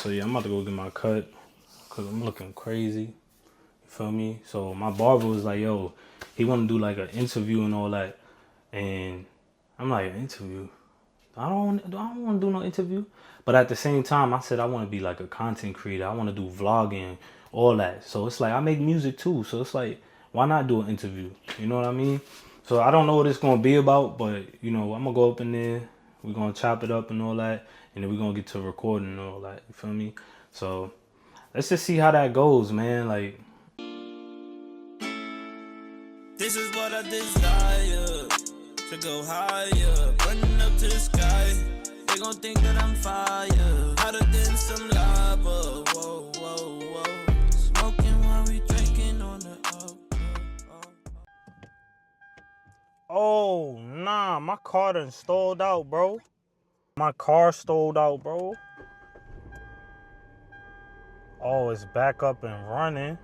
So yeah, I'm about to go get my cut because I'm looking crazy. You feel me? So my barber was like, yo, he want to do like an interview and all that. And I'm like, an interview? I don't want to do no interview. But at the same time, I said I want to be like a content creator. I want to do vlogging, all that. So it's like I make music too. So it's like, why not do an interview? You know what I mean? So I don't know what it's going to be about, but, you know, I'm going to go up in there. We're going to chop it up and all that. And then we're going to get to recording and all that. You feel me? So let's just see how that goes, man. Like, this is what I desire, to go higher, burning up to the sky. They gon' think that I'm fire, hotter than some lava. Whoa, whoa, whoa. Smoking while we drinking on the up. oh, nah, my car done stalled out, bro. My car stalled out, bro. Oh, it's back up and running.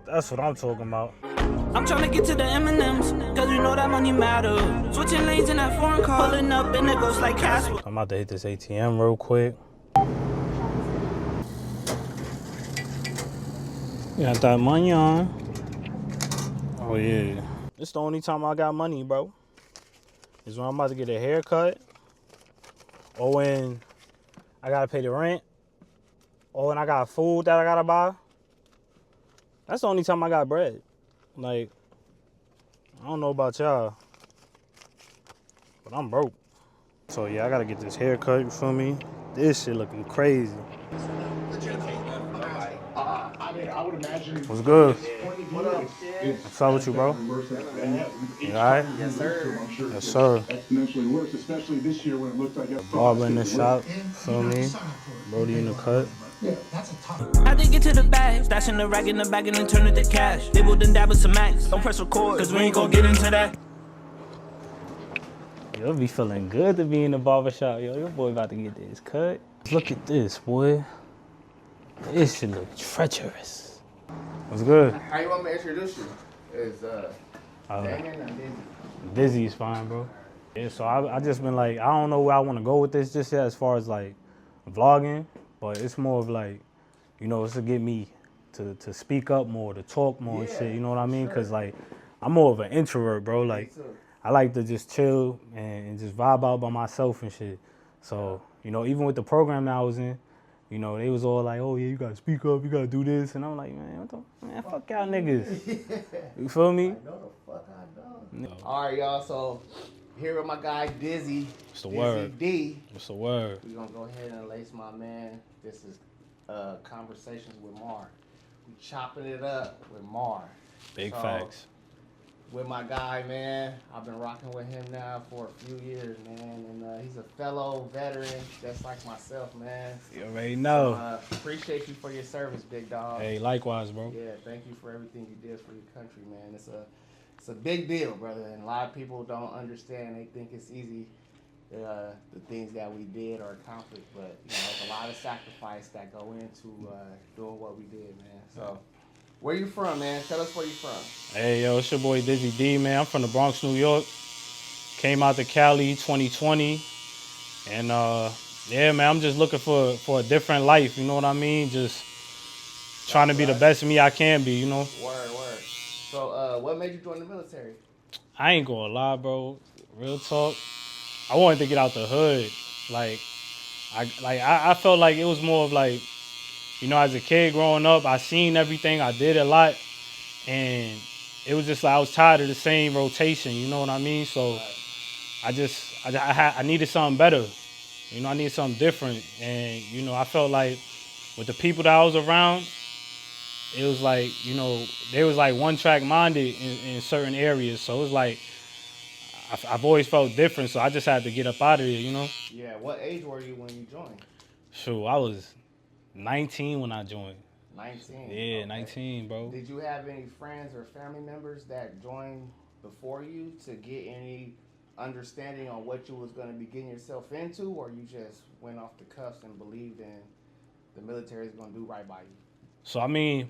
That's what I'm talking about. I'm tryna get to the M&M's, cause we know that money matter. Switching lanes in that foreign car, pulling up in the ghost like Casper. I'm about to hit this ATM real quick. Got that money on. Oh yeah. It's the only time I got money, bro. Is when I'm about to get a haircut, or when I gotta pay the rent, or when I got food that I gotta buy. That's the only time I got bread. Like, I don't know about y'all, but I'm broke. So yeah, I gotta get this haircut, you feel me? This shit looking crazy. I would imagine. What's good? What up? What's up with you, bro? You alright? Yes, sir. Yes, sir. Exponentially worse, especially this year when it looked like Barber in the shop, feel me? Brody in the cut. Yeah, that's a tough. How they get to the bag, stashing the rag in the bag and then turn it to cash. They will then dab with some max. Don't press record, cause we ain't gon' get into that. You'll be feeling good to be in the barbershop, yo. Your boy about to get this cut. Look at this, boy. This shit look treacherous. What's good? How you want me to introduce you? Is Damon and Dizzy. Dizzy is fine, bro. Yeah, so I just been like, I don't know where I want to go with this just yet as far as like vlogging, but it's more of like, you know, it's to get me to speak up more, to talk more and shit, you know what I mean? Because like, I'm more of an introvert, bro. Like, I like to just chill and just vibe out by myself and shit. So, you know, even with the program that I was in, you know, they was all like, oh yeah, you gotta speak up, you gotta do this. And I'm like, man, fuck y'all niggas. You feel me? I know the fuck I know. No. All right, y'all, so here with my guy Dizzy. What's the word? DhzyDhee. What's the word? We're gonna go ahead and lace my man. This is Conversations with Mar. We chopping it up with Mar. Big facts. With my guy, man. I've been rocking with him now for a few years, man. And he's a fellow veteran, just like myself, man. You already know. So, appreciate you for your service, big dog. Hey, likewise, bro. Yeah, thank you for everything you did for your country, man. It's a big deal, brother. And a lot of people don't understand. They think it's easy, the things that we did or accomplished. But, you know, there's a lot of sacrifice that go into doing what we did, man. So, where you from, man? Tell us where you from. Hey, yo, it's your boy DhzyDhee, man. I'm from the Bronx, New York. Came out to Cali 2020. And, yeah, man, I'm just looking for a different life, you know what I mean? Just trying to be the best me I can be, you know? Word. So, what made you join the military? I ain't gonna lie, bro. Real talk. I wanted to get out the hood. I felt like it was more of like, you know, as a kid growing up, I seen everything. I did a lot. And it was just like I was tired of the same rotation, you know what I mean? So I needed something better. You know, I needed something different. And, you know, I felt like with the people that I was around, it was like, you know, they was like one-track minded in certain areas. So it was like, I've always felt different. So I just had to get up out of there, you know? Yeah, what age were you when you joined? Sure, I was 19 when I joined. 19? Yeah, okay. 19, bro. Did you have any friends or family members that joined before you to get any understanding on what you was going to be getting yourself into, or you just went off the cuffs and believed in the military is going to do right by you? So, I mean,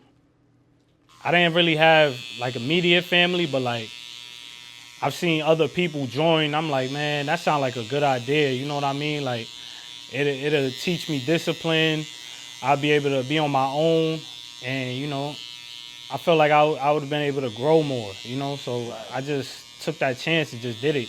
I didn't really have like immediate family, but like I've seen other people join. I'm like, man, that sounds like a good idea. You know what I mean? Like, It'll teach me discipline. I'll be able to be on my own, and you know, I felt like I would have been able to grow more. You know, so Right. I just took that chance and just did it.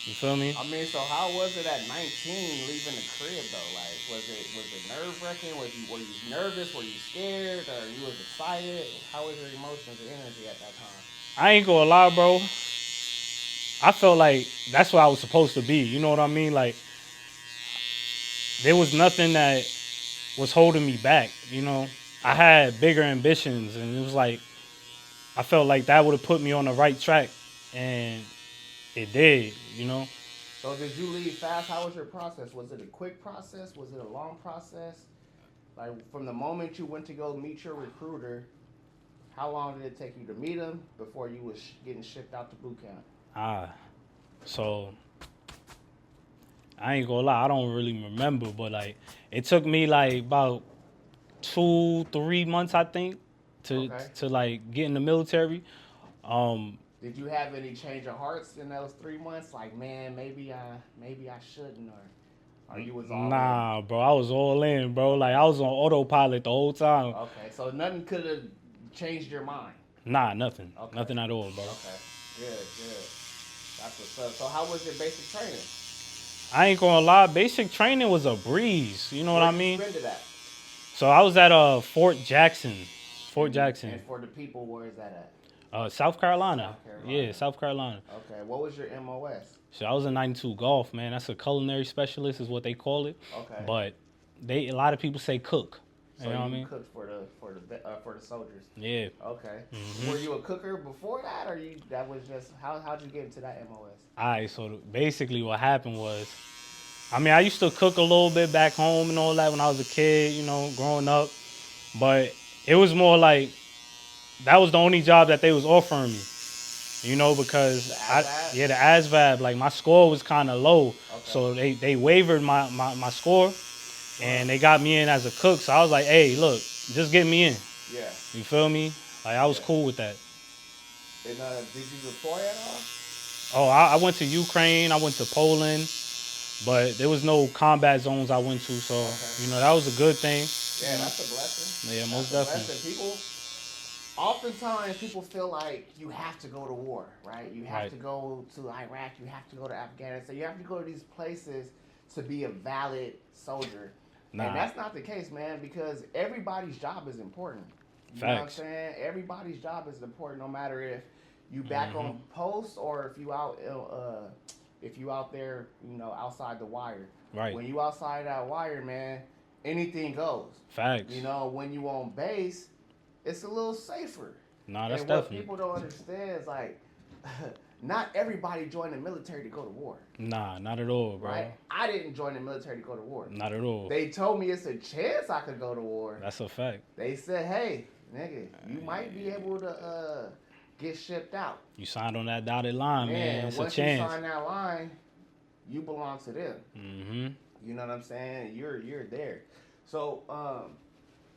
You feel me? I mean, so how was it at 19 leaving the crib though? Like, was it nerve wracking? Were you nervous? Were you scared? Or you was excited? How was your emotions and energy at that time? I ain't gonna lie, bro. I felt like that's what I was supposed to be. You know what I mean? Like there was nothing that was holding me back. You know, I had bigger ambitions, and it was like I felt like that would have put me on the right track, and it did. You know. So did you leave fast? How was your process? Was it a quick process? Was it a long process? Like from the moment you went to go meet your recruiter, how long did it take you to meet him before you was getting shipped out to boot camp? So I ain't gonna lie, I don't really remember, but like it took me like about 2-3 months, I think, to like get in the military. Did you have any change of hearts in those 3 months? Like, man, maybe I shouldn't, or you was all Nah, bro, I was all in, bro. Like I was on autopilot the whole time. Okay, so nothing could have changed your mind. Nah, nothing, Okay. nothing at all, bro. Okay, good. That's what's up. So how was your basic training? I ain't gonna lie, basic training was a breeze. You know what I mean? Where did you spend it at? So I was at Fort Jackson. And for the people, where is that at? South Carolina. South Carolina. Yeah, South Carolina. Okay, what was your MOS? So I was in 92 golf, man. That's a culinary specialist is what they call it. Okay. But a lot of people say cook. So you know what I mean? cooked for the soldiers. Yeah. Okay. Mm-hmm. Were you a cooker before that, or that was just how'd you get into that MOS? All right. So basically, what happened was, I mean, I used to cook a little bit back home and all that when I was a kid, you know, growing up. But it was more like that was the only job that they was offering me. You know, because the ASVAB, like my score was kind of low, so they wavered my score, and they got me in as a cook. So I was like, hey, look, just get me in. Yeah. You feel me? Like I was cool with that. And did you deploy at all? Oh, I went to Ukraine. I went to Poland, but there was no combat zones I went to. So you know that was a good thing. Yeah, that's a blessing. Yeah, most definitely. Oftentimes, people feel like you have to go to war, right? You have to go to Iraq. You have to go to Afghanistan. You have to go to these places to be a valid soldier. Nah. And that's not the case, man, because everybody's job is important. You know what I'm saying? Everybody's job is important, no matter if you back on post or if you out there, you know, outside the wire. Right. When you outside that wire, man, anything goes. Facts. You know, when you on base, it's a little safer. Nah, that's and definitely. What people don't understand is like, not everybody joined the military to go to war. Nah, not at all, bro. Right? I didn't join the military to go to war. Not at all. They told me it's a chance I could go to war. That's a fact. They said, hey, nigga, you might be able to get shipped out. You signed on that dotted line, man. It's a chance. Once you sign that line, you belong to them. Mm-hmm. You know what I'm saying? You're there. So,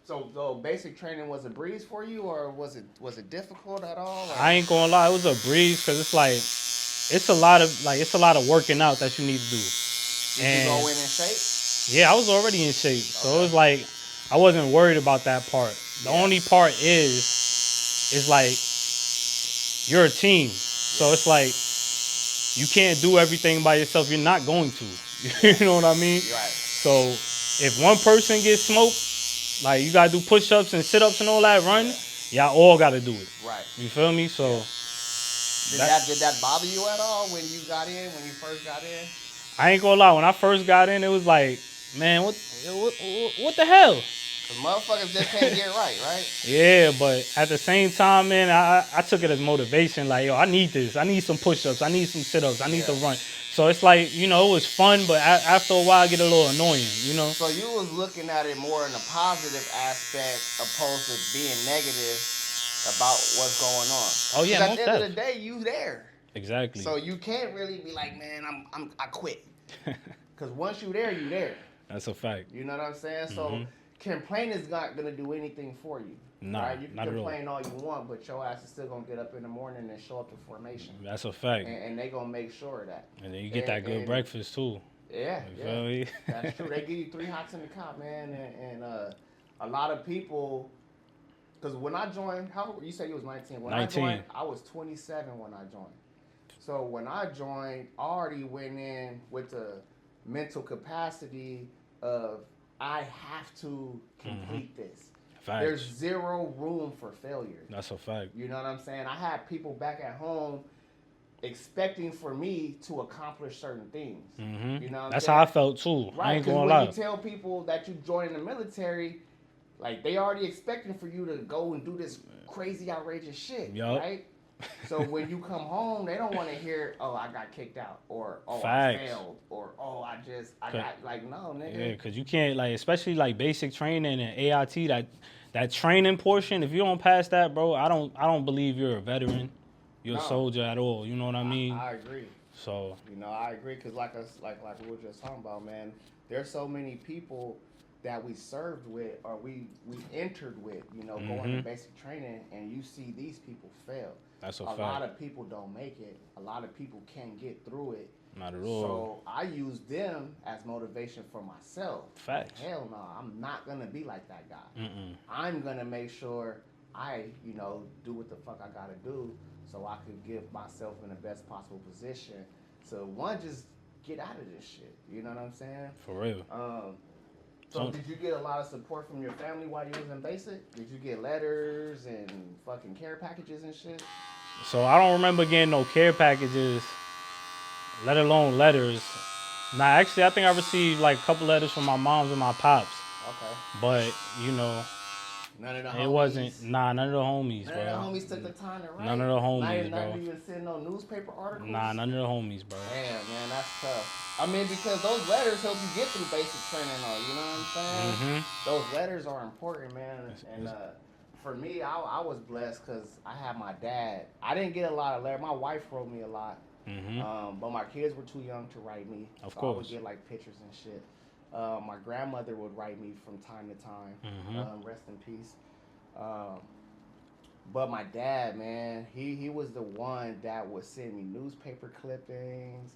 So basic training was a breeze for you, or was it difficult at all? Or? I ain't gonna lie, it was a breeze because it's like it's a lot of working out that you need to do. Did you go in shape? Yeah, I was already in shape, so it was like I wasn't worried about that part. The only part is like you're a team, so it's like you can't do everything by yourself. You're not going to. You know what I mean? Right. So if one person gets smoked, like, you got to do push-ups and sit-ups and all that, run, y'all all got to do it. Right. You feel me? So... Did that bother you at all when you first got in? I ain't gonna lie. When I first got in, it was like, man, what the hell? Because motherfuckers just can't get right? Yeah, but at the same time, man, I took it as motivation. Like, yo, I need this. I need some push-ups. I need some sit-ups. I need to run. So it's like, you know, it was fun, but after a while, it get a little annoying, you know? So you was looking at it more in a positive aspect opposed to being negative about what's going on. Oh, yeah, at the end of the day, you there. Exactly. So you can't really be like, man, I quit. Because once you there, you there. That's a fact. You know what I'm saying? So complaining is not going to do anything for you. Nah, right? You can not complain all you want, but your ass is still going to get up in the morning and show up to formation. That's a fact. And they going to make sure of that. And then you get that good breakfast, too. Yeah, You feel me? That's true. They give you 3 hots in the cop, man, and a lot of people. Because when I joined, you said you was 19. When 19. I joined, I was 27 when I joined. So when I joined, I already went in with the mental capacity of I have to complete this. Facts. There's zero room for failure. That's a fact. You know what I'm saying? I had people back at home expecting for me to accomplish certain things. Mm-hmm. You know what I'm That's saying? how I felt too. Right, I ain't because gonna when lie. you tell people that you join the military, like they already expecting for you to go and do this crazy, outrageous shit, Yup. right? So when you come home, they don't want to hear, "Oh, I got kicked out," or "Oh, Facts. I failed," or "Oh, I got like no, nigga." Yeah, because you can't, like, especially like basic training and AIT, that training portion. If you don't pass that, bro, I don't believe you're a veteran. You're a soldier at all. You know what I mean? I agree. So You know, I agree because like we were just talking about, man. There's so many people that we served with or we entered with, you know, going to basic training, and you see these people fail. that's a A fact. lot of people don't make it. A lot of people can't get through it. Not at all. So I use them as motivation for myself. Facts. Hell no, I'm not gonna be like that guy. Mm-mm. I'm gonna make sure I, you know, do what the fuck I gotta do so I could give myself in the best possible position. So one, just get out of this shit. You know what I'm saying? For real. So did you get a lot of support from your family while you was in basic? Did you get letters and fucking care packages and shit? So I don't remember getting no care packages, let alone letters. Nah, actually, I think I received like a couple letters from my moms and my pops. Okay. But, you know, None of the homies. it wasn't, none of the homies, None bro. of the homies took the time to write. None of the homies, not bro. even send no newspaper articles. Nah, none of the homies, bro. Damn, man, that's tough. I mean, because those letters help you get through basic training, though. You know what I'm saying? Those letters are important, man. And for me, I was blessed because I had my dad. I didn't get a lot of letters. My wife wrote me a lot. But my kids were too young to write me. Of so course. I would get like pictures and shit. My grandmother would write me from time to time. Rest in peace. But my dad, man, he was the one that would send me newspaper clippings,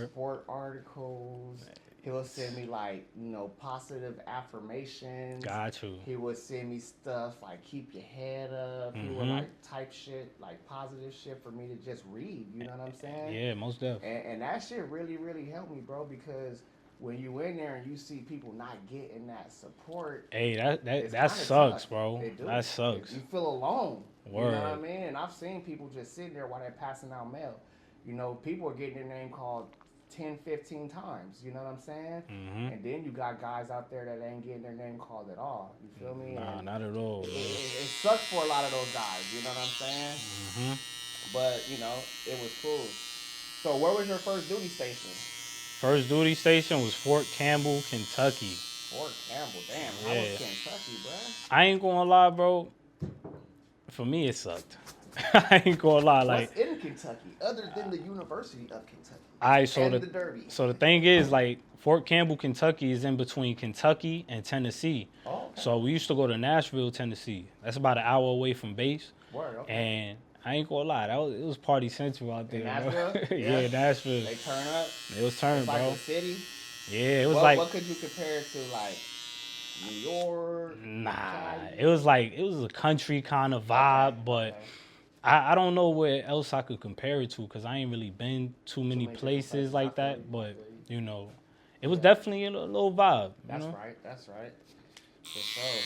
sport articles. He would send me like, you know, positive affirmations. Got you. He would send me stuff like keep your head up. He would like type shit, like positive shit for me to just read. You know what I'm saying? Yeah, most definitely. And that shit really, really helped me, bro, because when you in there and you see people not getting that support, Hey, that kinda sucks, tough. bro. It do. That sucks. You feel alone. Word. You know what I mean? And I've seen people just sitting there while they're passing out mail. You know, people are getting their name called 10, 15 times. You know what I'm saying? And then you got guys out there that ain't getting their name called at all. You feel me? Nah, And not at all. it sucks for a lot of those guys. You know what I'm saying? But, you know, it was cool. So where was your first duty station? First duty station was Fort Campbell, Kentucky. Fort Campbell, damn. How was Kentucky, bruh? I ain't gonna lie, bro. For me, it sucked. I ain't gonna lie. Like, what's in Kentucky other than the University of Kentucky? so the Derby. So the thing is, like, Fort Campbell, Kentucky is in between Kentucky and Tennessee. Oh, okay. So we used to go to Nashville, Tennessee. That's about an hour away from base. Word, okay. And I ain't gonna lie, it was party central out there. In Nashville? Bro. Yeah, Nashville. They turn up. It was turned, It's like bro. the city. Yeah, it was What could you compare it to, like New York? Nah, Cali? it was a country kind of vibe, but okay. I don't know where else I could compare it to because I ain't really been too many many places places. like I feel that. you, But I feel you. you know, it was definitely a little vibe. That's you know? right. That's right. For sure.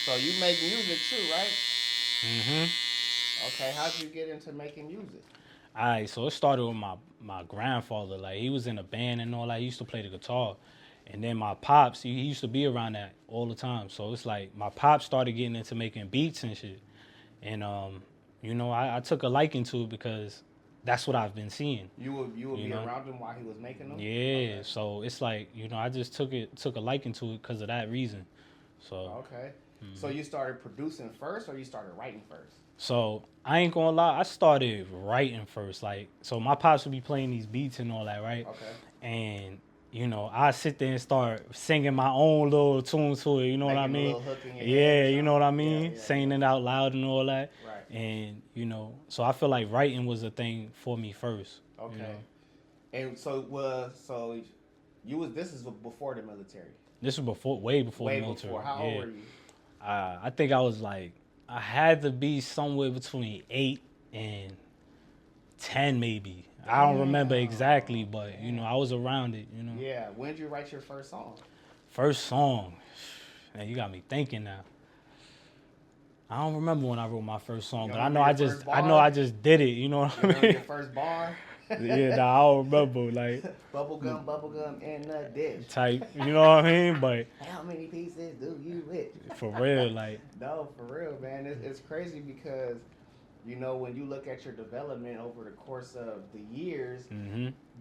So you make music too, right? Okay. How'd you get into making music? Alright, so it started with my grandfather. Like, he was in a band and all that. He used to play the guitar. And then my pops, he used to be around that all the time. So it's like my pops started getting into making beats and shit. And you know, I took a liking to it because that's what I've been seeing. You would be know? around him while he was making them? Yeah, Okay. so it's like, you know, I just took a liking to it because of that reason. So Okay. So you started producing first or you started writing first? So I ain't gonna lie, I started writing first. Like, so my pops would be playing these beats and all that, right? Okay. And you know, I sit there and start singing my own little tune to it. You know what I Making a mean? little hook in your Yeah, head or you know what I something. mean? Yeah. Saying it out loud and all that. Right. And you know, so I feel like writing was a thing for me first. Okay. You know? And so This is before the military. This was way before Way the military. before. How old were you? I think I was like, I had to be somewhere between 8 and 10 maybe. I don't remember exactly, but you know, I was around it, you know. Yeah. When did you write your first song? First song. Man, you got me thinking now. I don't remember when I wrote my first song, but I know I just did it, you know what I mean? Your first bar? Yeah, nah, I don't remember, like Bubblegum in the dish. type, you know what I mean? But How many pieces do you wish? for real, like No, for real, man. It's crazy because, you know, when you look at your development over the course of the years,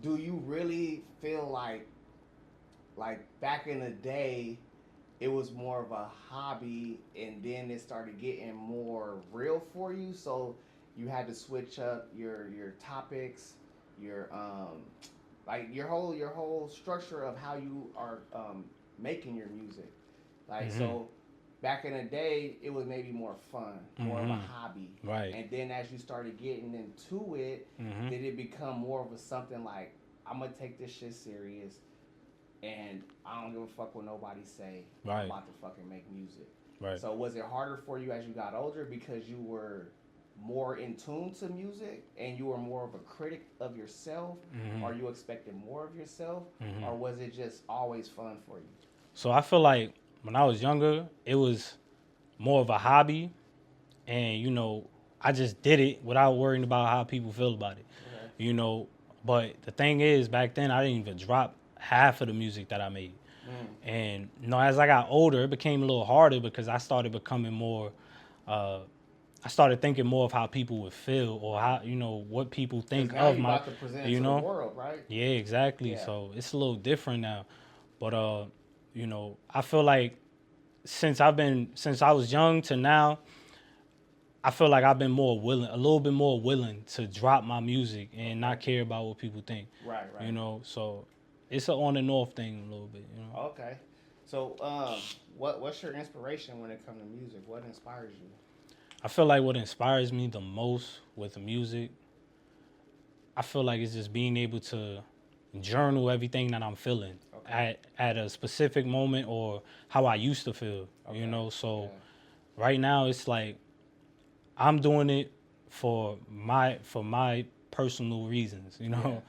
do you really feel like back in the day, it was more of a hobby and then it started getting more real for you? So you had to switch up your topics, your like your whole structure of how you are making your music. Like so back in the day, it was maybe more fun, more of a hobby. Right. And then as you started getting into it, did it become more of a something like, I'm going to take this shit serious and I don't give a fuck what nobody say. Right. I'm about to fucking make music. Right. So was it harder for you as you got older because you were more in tune to music and you were more of a critic of yourself? Or you expected more of yourself? Or was it just always fun for you? So I feel like when I was younger, it was more of a hobby, and you know, I just did it without worrying about how people feel about it. Okay. You know, but the thing is, back then I didn't even drop half of the music that I made. And you know, as I got older, it became a little harder because I started becoming more. I started thinking more of how people would feel, or how, you know, what people think of my, about to present you to know, the world, right? Yeah, exactly. Yeah. So it's a little different now, but you know, I feel like since I was young to now, I feel like I've been a little bit more willing to drop my music and not care about what people think. Right. You know, so it's an on and off thing a little bit, you know. Okay. So, what's your inspiration when it comes to music? What inspires you? I feel like what inspires me the most with the music, I feel like it's just being able to journal everything that I'm feeling at a specific moment, or how I used to feel, you know. So right now it's like I'm doing it for my personal reasons, you know.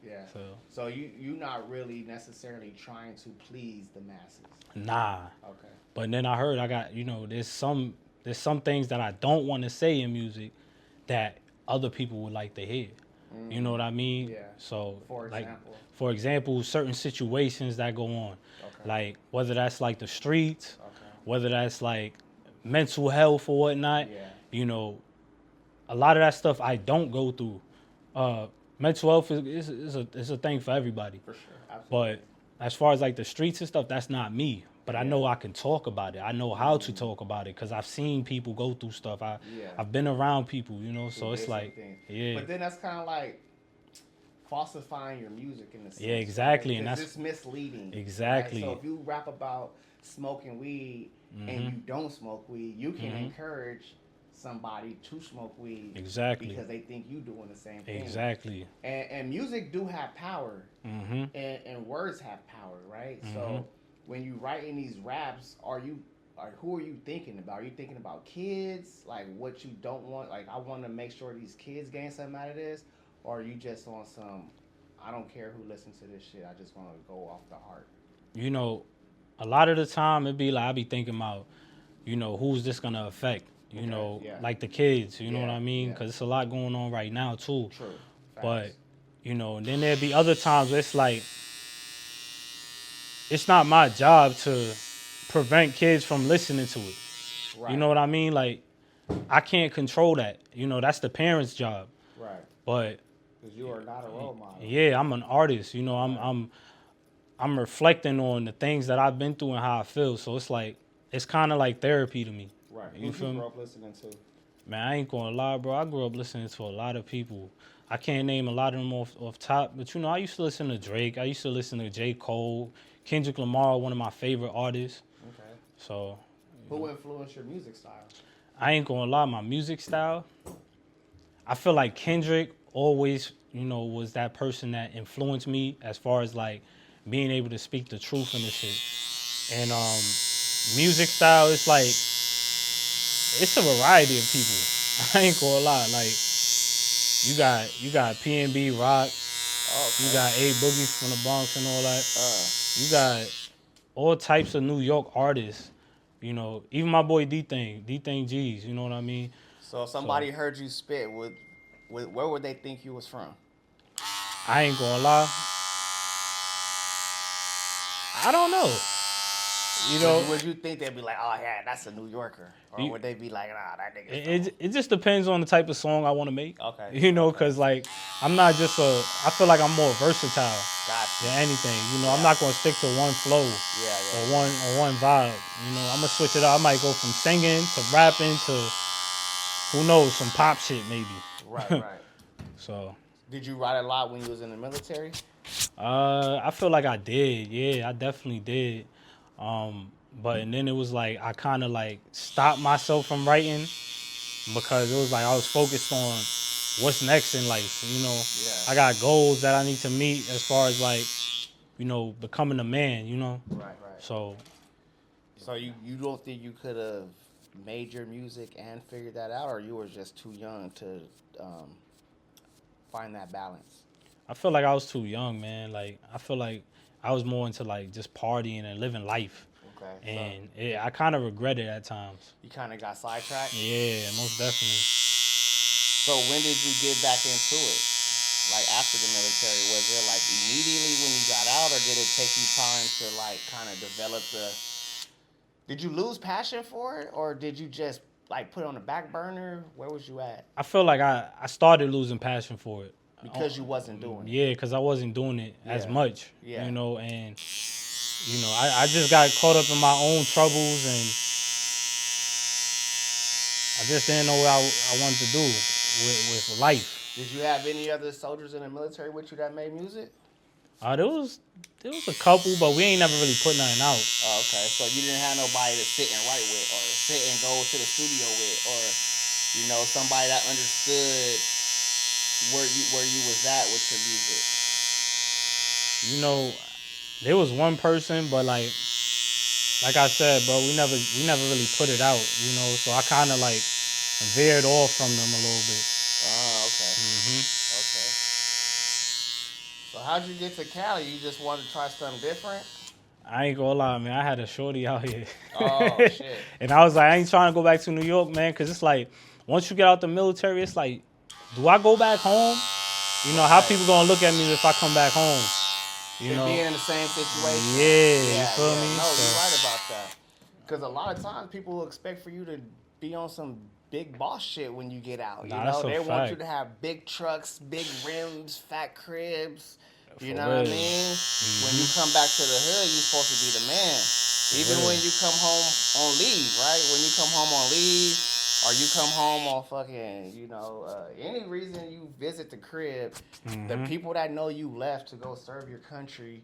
Yeah. So you not really necessarily trying to please the masses. Nah. Okay. But then I heard I got, you know, there's some things that I don't want to say in music that other people would like to hear. You know what I mean? Yeah. So For example, certain situations that go on, like whether that's like the streets, whether that's like mental health or whatnot, you know, a lot of that stuff I don't go through. Mental health is a thing for everybody. For sure. Absolutely. But as far as like the streets and stuff, that's not me. But I know I can talk about it. I know how to talk about it because I've seen people go through stuff. I've been around people, you know. So it's like, But then that's kind of like falsifying your music in the sense. Yeah, exactly. Right? And that's it's misleading. Exactly. Right? So if you rap about smoking weed and you don't smoke weed, you can encourage somebody to smoke weed. Exactly. Because they think you doing the same thing. Exactly. And music do have power. And words have power, right? So when you writing these raps, who are you thinking about? Are you thinking about kids? Like what you don't want? Like I want to make sure these kids gain something out of this? Or are you just on some, I don't care who listens to this shit, I just want to go off the heart? You know, a lot of the time it be like, I be thinking about, you know, who's this going to affect? You know, like the kids, you know what I mean? Because it's a lot going on right now too. True. Facts. But, you know, and then there'd be other times where it's like, it's not my job to prevent kids from listening to it. Right. You know what I mean? Like, I can't control that. You know, that's the parents' job. Right. But because you are not a role model. Yeah, I'm an artist. You know, I'm reflecting on the things that I've been through and how I feel. So it's like, it's kind of like therapy to me. Right. You feel me? Who you grew up listening to? Man, I ain't gonna lie, bro. I grew up listening to a lot of people. I can't name a lot of them off top, but you know, I used to listen to Drake. I used to listen to J. Cole, Kendrick Lamar, one of my favorite artists. Okay. So. Who influenced your music style? I ain't gonna lie, my music style, I feel like Kendrick always, you know, was that person that influenced me as far as like being able to speak the truth in this shit. And music style, it's like it's a variety of people. I ain't gonna lie. Like you got P&B rock, you got A Boogie from the Bronx and all that. You got all types of New York artists. You know, even my boy D-Thing G's. You know what I mean? So if somebody heard you spit, where would they think you was from? I ain't gonna lie. I don't know. You know, Would you think they'd be like, oh yeah, that's a New Yorker, or would they be like, nah, that nigga? it just depends on the type of song I want to make. Okay. You know, because like I'm not just I feel like I'm more versatile Gotcha. than anything. You know, I'm not gonna stick to one flow or one vibe. You know, I'm gonna switch it up. I might go from singing to rapping to who knows, some pop shit maybe. Right. So. Did you write a lot when you was in the military? I feel like I did. Yeah, I definitely did. But and then it was like I kind of like stopped myself from writing because it was like I was focused on what's next in life. You know, I got goals that I need to meet as far as like, you know, becoming a man. You know. Right. So you don't think you could have made your music and figured that out, or you were just too young to find that balance? I feel like I was too young, man. Like I feel like I was more into like just partying and living life. Okay. And I kind of regret it at times. You kind of got sidetracked? Yeah, most definitely. So when did you get back into it? Like after the military, was it like immediately when you got out, or did it take you time to like kind of develop did you lose passion for it, or did you just like put it on the back burner? Where was you at? I feel like I started losing passion for it. Because you wasn't doing it. Yeah, because I wasn't doing it as much. Yeah. You know, and you know, I just got caught up in my own troubles, and I just didn't know what I wanted to do with life. Did you have any other soldiers in the military with you that made music? There was a couple, but we ain't never really put nothing out. Oh, okay. So you didn't have nobody to sit and write with, or sit and go to the studio with, or you know, somebody that understood where you was at with your music. You know, there was one person, but like I said, bro, we never really put it out, you know. So I kind of like veered off from them a little bit. Oh, okay. Okay. So how'd you get to Cali? You just wanted to try something different? I ain't gonna lie, man. I had a shorty out here. Oh shit. And I was like, I ain't trying to go back to New York, man, because it's like once you get out the military, it's like, do I go back home? You know, how people gonna look at me if I come back home? You know, being in the same situation. Yeah, you feel me? No, you're right about that. Because a lot of times people will expect for you to be on some big boss shit when you get out. You know, they want you to have big trucks, big rims, fat cribs. You know what I mean? When you come back to the hood, you're supposed to be the man. Even when you come home on leave, right? When you come home on leave, or you come home on fucking, you know, any reason you visit the crib, the people that know you left to go serve your country,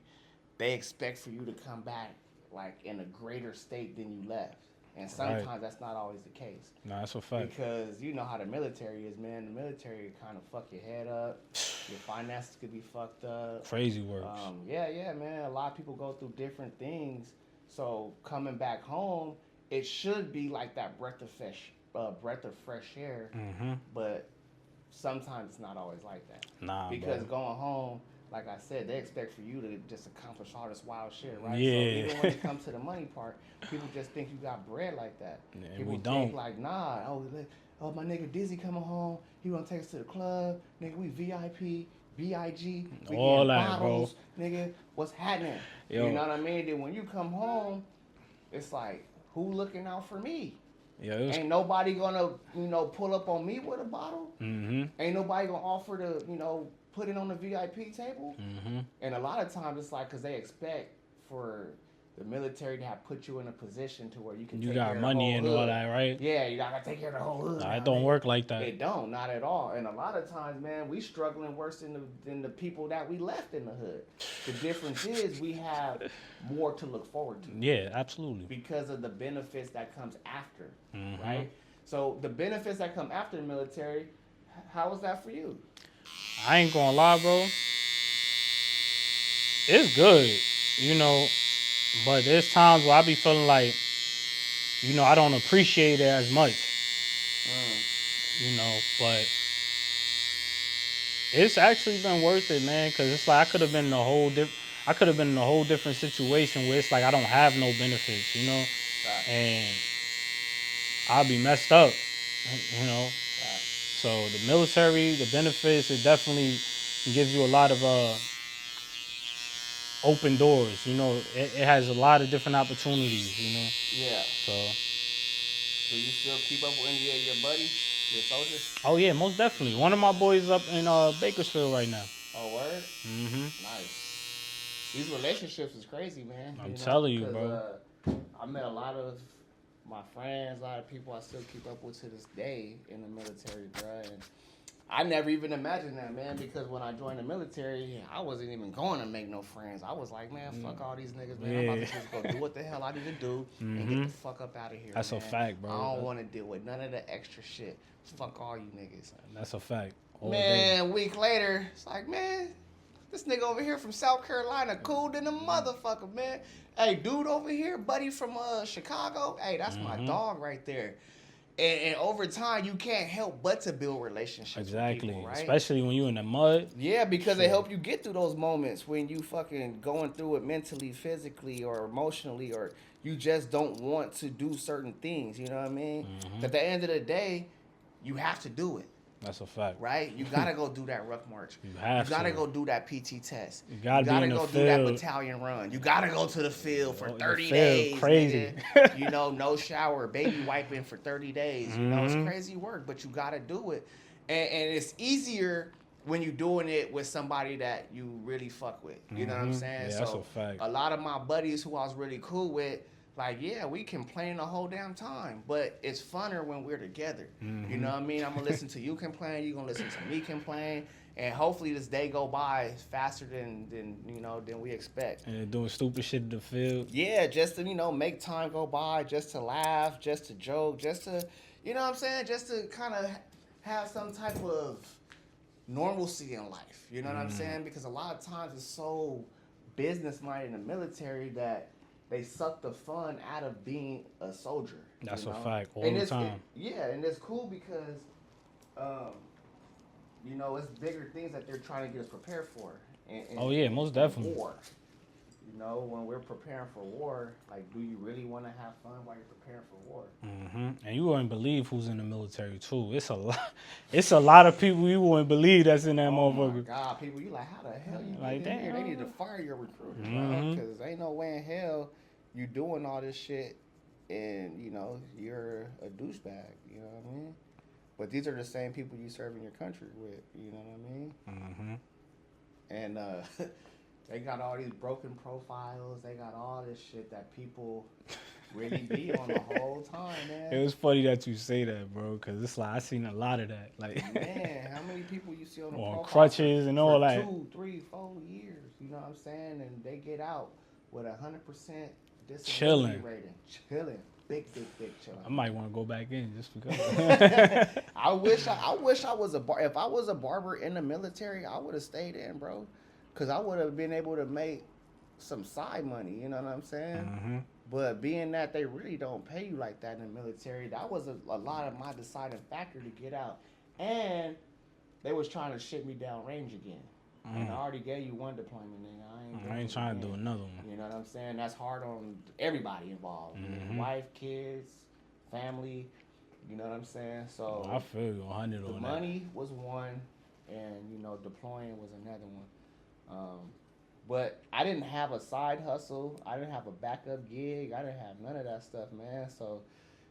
they expect for you to come back like in a greater state than you left. And sometimes that's not always the case. No, that's a fact. Because you know how the military is, man. The military kind of fuck your head up. Your finances could be fucked up. Crazy works. Yeah, man. A lot of people go through different things. So coming back home, it should be like that breath of fresh air. But sometimes it's not always like that. Nah, because bro. going home, like I said, they expect for you to just accomplish all this wild shit, right? Yeah. So even when it comes to the money part, people just think you got bread like that. Yeah, People we think don't. like, nah, my nigga Dizzy coming home, he gonna take us to the club, nigga, we VIP, BIG, we all getting that, bottles, nigga, what's happening? Yo. You know what I mean? Then when you come home, it's like, who looking out for me? Yeah, Ain't nobody gonna, you know, pull up on me with a bottle. Mm-hmm. Ain't nobody gonna offer to, you know, put it on the VIP table. Mm-hmm. And a lot of times it's like, because they expect for the military to have put you in a position to where you can take care got of money the and whole all hood. that, right? Yeah, you gotta take care of the whole hood. Nah, it don't work like that. It don't, not at all. And a lot of times, man, we struggling worse than the people that we left in the hood. The difference is we have more to look forward to. Yeah, absolutely. Because of the benefits that comes after, right? So the benefits that come after the military, how was that for you? I ain't gonna lie, bro. It's good. you know, but there's times where I be feeling like, you know, I don't appreciate it as much, you know, but it's actually been worth it, man, because it's like I could have been in a whole different situation where it's like I don't have no benefits, you know, Right. and I'll be messed up, you know. Right. So the military, the benefits, it definitely gives you a lot of open doors. You know, it has a lot of different opportunities. You know, Yeah. so Do you still keep up with any of your buddies, your soldiers? oh yeah, most definitely. One of my boys up in Bakersfield right now. Oh, word? Mm-hmm. Nice. These relationships is crazy, man. I'm telling you, 'cause, bro. I met a lot of my friends, a lot of people I still keep up with to this day in the military, bro. And I never even imagined that, man, because when I joined the military, I wasn't even going to make no friends. I was like, man, fuck all these niggas, man. I'm about to just go do what the hell I need to do and get the fuck up out of here. That's a man. fact, bro. I don't want to deal with none of the extra shit. Fuck all you niggas. That's a fact. All Man, day. a week later, it's like, man, this nigga over here from South Carolina cool than a motherfucker, man. Hey, dude over here, buddy from Chicago, hey, that's my dog right there. And over time, you can't help but to build relationships Exactly. with people, right? Especially when you in the mud. Yeah, because they help you get through those moments when you fucking going through it mentally, physically, or emotionally, or you just don't want to do certain things, you know what I mean? At the end of the day, you have to do it. That's a fact. Right? You gotta go do that ruck march. You have gotta to. go do that PT test. You gotta be in the go do that field. battalion run. You gotta go to the field for The 30 field, days. crazy. Nigga. You know, no shower, baby wiping for 30 days. You know, it's Mm-hmm. crazy work, but you gotta do it. And it's easier when you're doing it with somebody that you really fuck with. You know what I'm saying? Yeah, that's a fact. A lot of my buddies who I was really cool with, like, yeah, we complain the whole damn time, but it's funner when we're together. You know what I mean? I'm gonna listen to you complain, you gonna listen to me complain, and hopefully this day go by faster than we expect. And doing stupid shit in the field. Yeah, just to make time go by, just to laugh, just to joke, just to you know what I'm saying, just to kind of have some type of normalcy in life. You know what I'm saying? Because a lot of times it's so business minded in the military that they suck the fun out of being a soldier. That's you a know? fact all And the it's- time. and it's cool because, it's bigger things that they're trying to get us prepared for. Oh, yeah, most definitely. War. You know, when we're preparing for war, like, do you really want to have fun while you're preparing for war? And you wouldn't believe who's in the military too. It's a lot. It's a lot of people you wouldn't believe that's in that Oh my mother. God, people, you like, how the hell you Like, get in here? damn. They need to fire your recruiter, because ain't no way in hell you doing all this shit and, you're a douchebag, you know what I mean? But these are the same people you serve in your country with, you know what I mean? And they got all these broken profiles. They got all this shit that people really be on the whole time, man. It was funny that you say that, bro, because it's like I seen a lot of that. Like, Man, how many people you see on the on profile crutches and all for that. 2, 3, 4 years, you know what I'm saying? And they get out with 100% disability Chilling. rating. Chilling. Big chilling. I might want to go back in just because. I wish I was if I was a barber in the military, I would have stayed in, bro. Cause I would have been able to make some side money, you know what I'm saying? But being that they really don't pay you like that in the military, that was a lot of my deciding factor to get out. And they was trying to ship me down range again. And I already gave you one deployment, nigga. I ain't trying to do another one. You know what I'm saying? That's hard on everybody involved. Wife, kids, family. You know what I'm saying? So I feel you 100 the on that. money was one, and deploying was another one. But I didn't have a side hustle. I didn't have a backup gig. I didn't have none of that stuff, man. So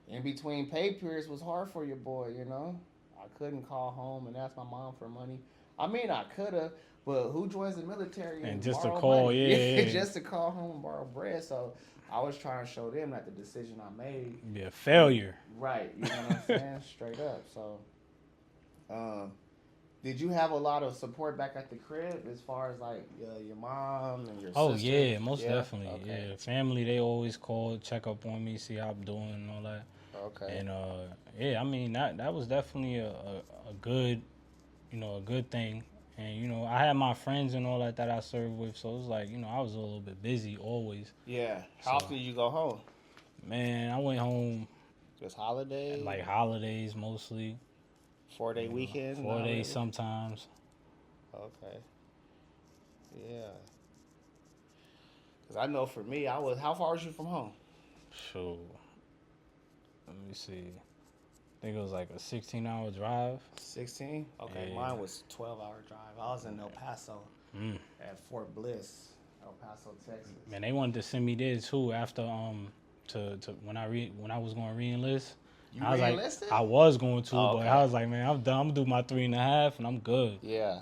in between pay periods was hard for your boy, I couldn't call home and ask my mom for money. I mean, I could have, but who joins the military and just to borrow call, money? yeah. Just to call home and borrow bread. So I was trying to show them that the decision I made, Yeah, failure. right, you know what I'm saying? Straight up. So, did you have a lot of support back at the crib as far as like your mom and your Oh sister? yeah, most definitely. Okay. Yeah, family they always call, check up on me, see how I'm doing and all that. Okay. And yeah, I mean that was definitely a good, a good thing. And, you know, I had my friends and all that I served with. So it was like, you know, I was a little bit busy always. Yeah. How often did you go home? Man, I went home Just holidays? like holidays mostly. 4-day weekends? 4 days sometimes. Okay. Yeah. Because I know for me, how far was you from home? So, let me see. I think it was like a 16-hour drive. 16? Okay, Yeah. mine was 12-hour drive. I was in El Paso at Fort Bliss, El Paso, Texas. Man, they wanted to send me there too after to when I was going to reenlist. You I was re-enlisted? like, I was going to, Oh, but okay. I was like, man, I'm done. I'm gonna do my 3.5, and I'm good. Yeah.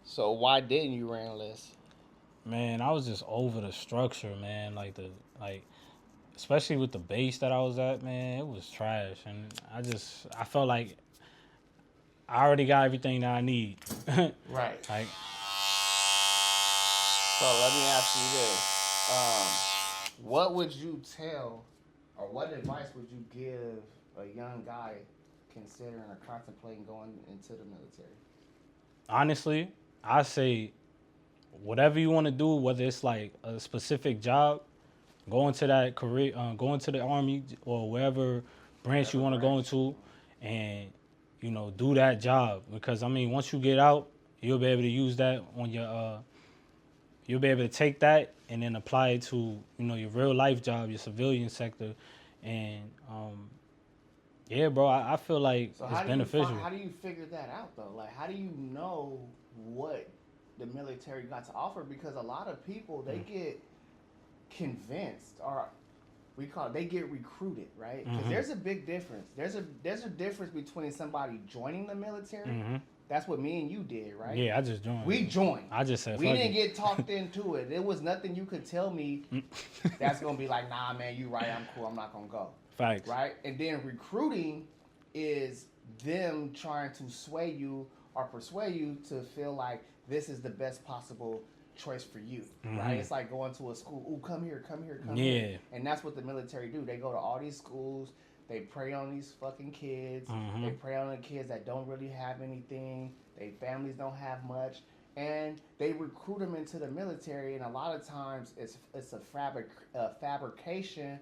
So why didn't you reenlist? Man, I was just over the structure, man. Like especially with the base that I was at, man, it was trash, and I felt like I already got everything that I need. Right. Like, So let me ask you this. What would you tell, or what advice would you give a young guy considering or contemplating going into the military? honestly, I say whatever you want to do, whether it's like a specific job, go into that career, go into the army or wherever branch you want to go into, and you know, do that job. Because I mean, once you get out, you'll be able to use that on your you'll be able to take that and then apply it to, you know, your real life job, your civilian sector, and yeah, bro, I feel like So it's beneficial. how do you figure that out though? Like, how do you know what the military got to offer? Because a lot of people, they get convinced, or they get recruited, right? Because there's a big difference. There's a difference between somebody joining the military. That's what me and you did, right? Yeah, I just joined. We joined. I just said, we fuck didn't it. get talked into it. There was nothing you could tell me that's gonna be like, nah, man, you right. I'm cool. I'm not gonna go. Facts. Right? And then recruiting is them trying to sway you or persuade you to feel like this is the best possible choice for you. Right? It's like going to a school. Ooh, come here. Yeah. And that's what the military do. They go to all these schools. They prey on these fucking kids. They prey on the kids that don't really have anything. Their families don't have much. And they recruit them into the military. And a lot of times it's a fabrication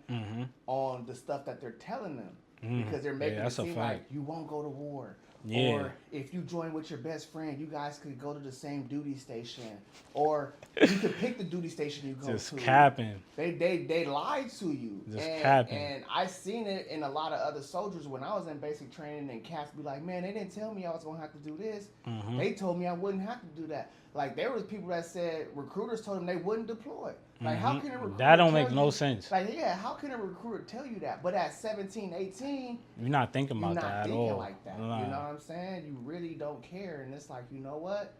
on the stuff that they're telling them. Because they're making it seem like you won't go to war. Yeah. Or if you join with your best friend, you guys could go to the same duty station. Or you could pick the duty station you go Just to. capping. They lied to you. Just capping. And I seen it in a lot of other soldiers when I was in basic training, and cats be like, man, they didn't tell me I was going to have to do this. They told me I wouldn't have to do that. Like, there was people that said recruiters told them they wouldn't deploy. Like, how can a recruiter that don't tell make no you- sense. Like, yeah, how can a recruiter tell you that? But at 17, 18, You're not thinking you're about not that at thinking all. like that. Nah. You know what I'm saying? You really don't care. And it's like, you know what?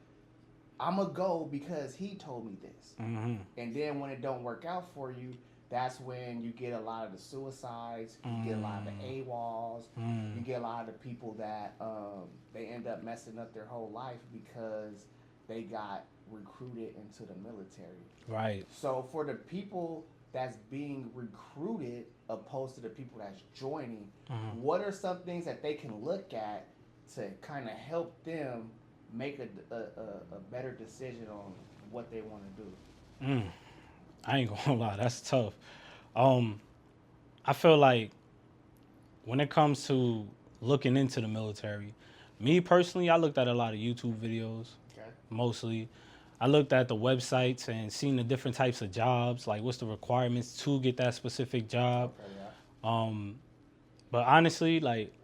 I'm going to go because he told me this. And then when it don't work out for you, that's when you get a lot of the suicides, you get a lot of the AWOLs, you get a lot of the people that they end up messing up their whole life because they got recruited into the military. Right. So for the people that's being recruited opposed to the people that's joining, what are some things that they can look at to kind of help them make a better decision on what they want to do? I ain't gonna lie, that's tough. I feel like when it comes to looking into the military, me personally, I looked at a lot of YouTube videos, mostly. I looked at the websites and seen the different types of jobs, like what's the requirements to get that specific job. But honestly, like,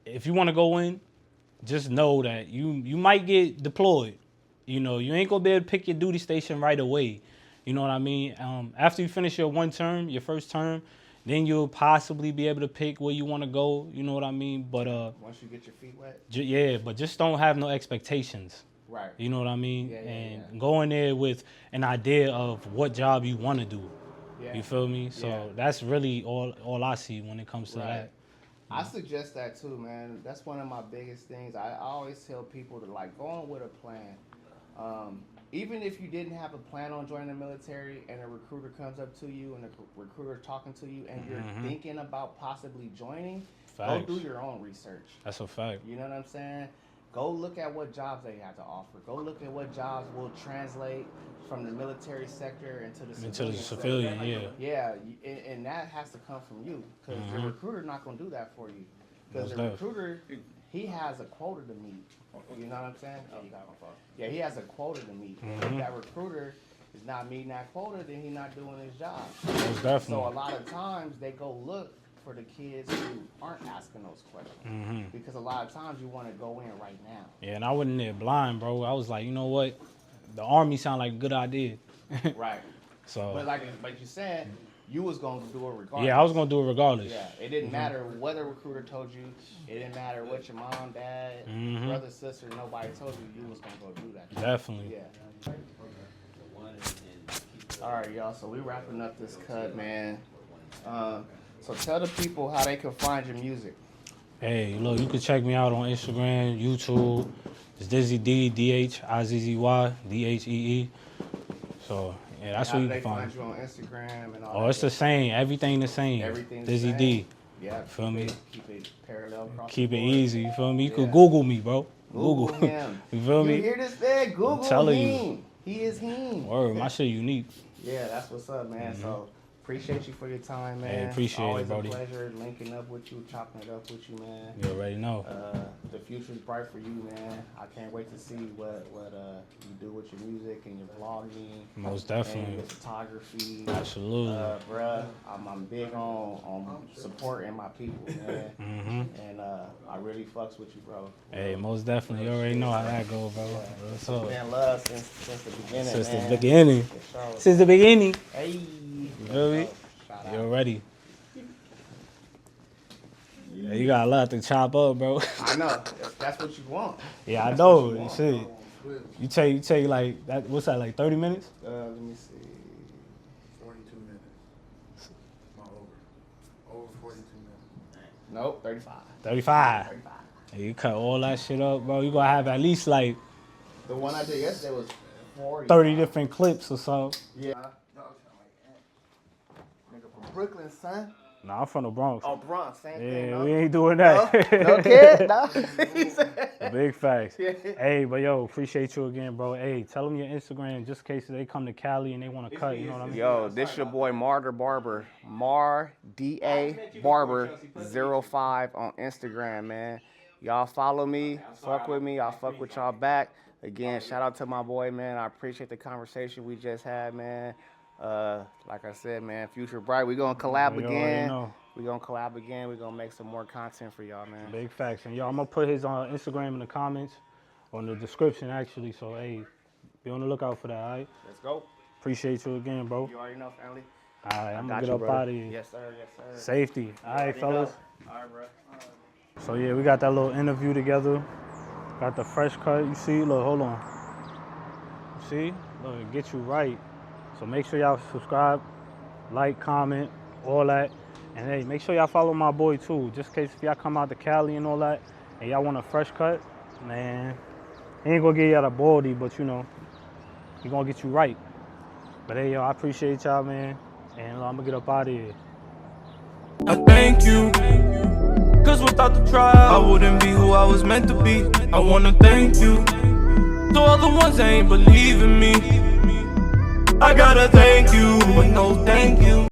if you want to go in, just know that you might get deployed. You know, you ain't gonna be able to pick your duty station right away. You know what I mean? After you finish your your first term, then you'll possibly be able to pick where you want to go. You know what I mean? But once you get your feet wet, yeah, but just don't have no expectations. right? You know what I mean? Yeah. Go in there with an idea of what job you want to do. Yeah. You feel me? So that's really all I see when it comes to that. I suggest that too, man. That's one of my biggest things. I always tell people to, like, go on with a plan. Even if you didn't have a plan on joining the military and a recruiter comes up to you and a recruiter talking to you and you're thinking about possibly joining, Facts. go do your own research. That's a fact. You know what I'm saying? Go look at what jobs they have to offer. Go look at what jobs will translate from the military sector into the civilian, yeah. Yeah, and that has to come from you, because the recruiter not gonna do that for you. Because the recruiter, he has a quota to meet. You know what I'm saying? Oh, you got my phone. Yeah, he has a quota to meet. If that recruiter is not meeting that quota, then he's not doing his job. Most definitely. So a lot of times they go look for the kids who aren't asking those questions, because a lot of times you want to go in right now. Yeah, and I wasn't there blind, bro. I was like, you know what? The Army sound like a good idea. Right. So. But you said, you was gonna do it regardless. Yeah, I was gonna do it regardless. Yeah, it didn't matter what the recruiter told you. It didn't matter what your mom, dad, brother, sister, nobody told you. You was gonna go do that. Definitely. Yeah. All right, y'all. So we wrapping up this cut, man. So tell the people how they can find your music. Hey, look, you can check me out on Instagram, YouTube. It's DhizzyDhee, DhizzyDhee, DHEE. So, yeah, that's where you can find you on Instagram and all. Oh, it's the same. Everything the same. Everything DhizzyDhee. Yeah. Feel me? Keep it parallel across Keep the it board. easy. You feel me? You could Google me, bro. Google him. You feel me? You hear this, man? Google I'm telling him. you. He is him. Word, my shit unique. Yeah, that's what's up, man. So appreciate you for your time, man. Hey, appreciate Always it, Brody. a pleasure linking up with you, chopping it up with you, man. You already know. The future's bright for you, man. I can't wait to see what you do with your music and your vlogging. Most And definitely. your photography. Absolutely. Bruh, I'm big on supporting my people, man. And I really fucks with you, bro. Hey, most definitely. You already know how that go, bro. What's up? Been love since the beginning, Since man. the beginning. For sure. Since the beginning. Hey. You feel me? Shout out. You already. Yeah, you got a lot to chop up, bro. I know. That's what you want. Yeah, I That's know. what you want. Shit. You take like that. What's that? Like 30 minutes? Let me see. 42 minutes. Not over. Over 42 minutes. Nope, 35. 35. 35. Hey, you cut all that shit up, bro. You gonna have at least like The one I did yesterday was 40. 30 different clips or so. Yeah. Nigga from Brooklyn, son. Nah, I'm from the Bronx. Oh, Bronx, same thing. Yeah, No? we ain't doing that. No kid? No? Big facts. Yeah. Hey, but yo, appreciate you again, bro. Hey, tell them your Instagram just in case they come to Cali and they want to cut, you know what I mean? Yo, this your boy Marder Barber. Mar D-A Barber 05 on Instagram, man. Y'all follow me, fuck with me, I'll fuck with y'all back. Again, shout out to my boy, man. I appreciate the conversation we just had, man. Like I said, man, future bright. We gonna collab You already again. know. We gonna collab again. We gonna make some more content for y'all, man. Big facts. And yo, I'm going to put his Instagram in the comments, or in the description, actually. So, hey, be on the lookout for that, all right? Let's go. Appreciate you again, bro. You already know, family. All right, I'm going Got to you, get up brother. out of here. Yes, sir. Yes, sir. Safety. All right, Already fellas. know. All right, bro. So, yeah, we got that little interview together. Got the fresh cut. You see? Look, hold on. You see? Look, it gets you right. So make sure y'all subscribe, like, comment, all that. And hey, make sure y'all follow my boy too, just in case if y'all come out to Cali and all that, and y'all want a fresh cut, man, he ain't gonna get y'all the baldy, but you know, he gonna get you right. But hey, yo, I appreciate y'all, man, and I'm gonna get up out of here. I thank you, cause without the trial, I wouldn't be who I was meant to be. I wanna thank you to all the ones that ain't believe in me. I gotta thank you, but no thank you.